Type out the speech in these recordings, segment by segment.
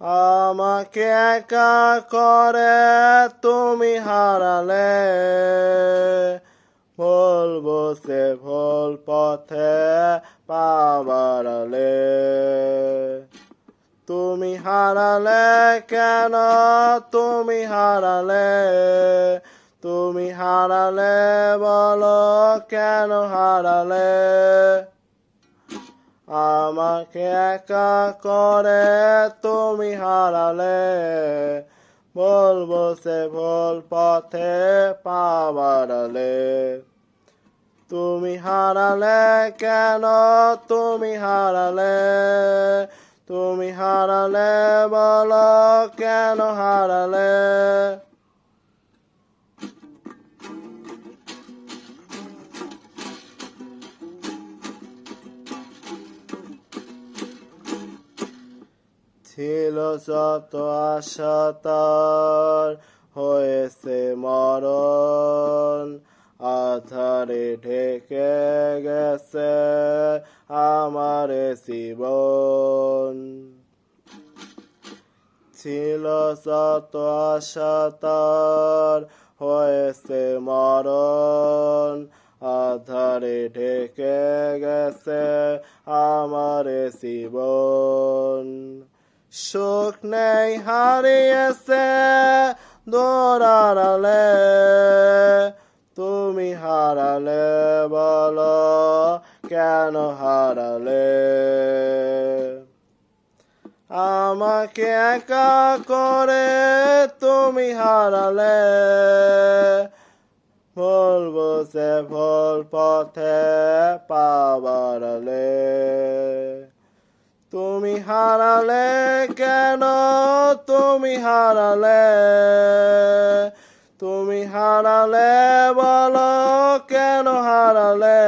আমাকে একা করে তুমি হারালে, বলবো সে ভুল পথে পা বাড়ালে। তুমি হারালে কেন, তুমি হারালে, তুমি হারালে বলো কেন হারালে। আমাকে একা করে তুমি হারালে, বলবো সে ভুল পথে পা বাড়ালে। তুমি হারালে কেন, তুমি হারালে, তুমি হারালে বলো কেন হারালে। ছিল যত আশা তার হয়েছে মরণ, আধারে ঢেকে গেছে আমার জীবন। ছিল যত আশা তার হয়েছে মরণ, আধারে ঢেকে গেছে আমার জীবন। সুখ নেই হারিয়েছে দোরালে, তুমি হারালে বলো কেন হারালে। আমাকে একা করে তুমি হারালে, বলবো সে ভুল পথে পা বাড়ালে। তুমি হারালে কেন, তুমি হারালে, তুমি হারালে বলো কেন হারালে।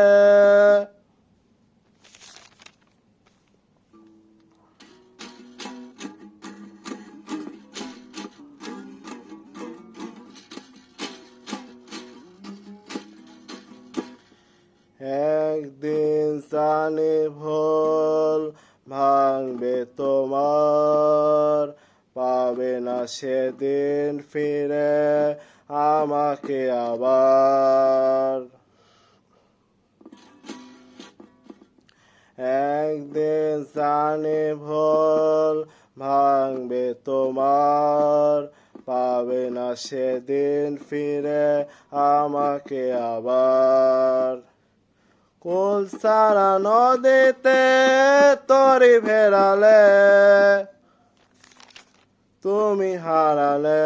একদিন জানি ভুল ভাঙবে তোমার, পাবে না সেদিন ফিরে আমাকে আবার। একদিন জানি ভুল ভাঙবে তোমার, পাবে না সেদিন ফিরে আমাকে আবার। কুল সারা নদীতে তরি ভেড়ালে, তুমি হারালে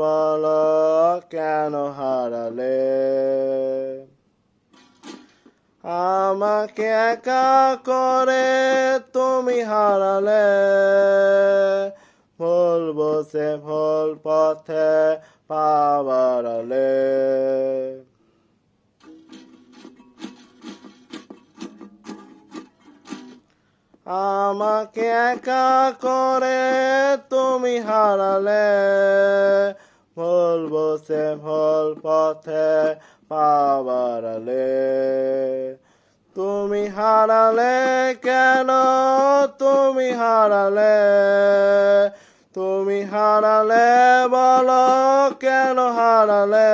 বলো কেন হারালে। আমাকে একা করে তুমি হারালে, বলবো সে ভুল পথে পা বাড়ালে। আমাকে একা করে তুমি হারালে, বলবো সে ভুল পথে পা বাড়ালে। তুমি হারালে কেন, তুমি হারালে, তুমি হারালে বলো কেন হারালে।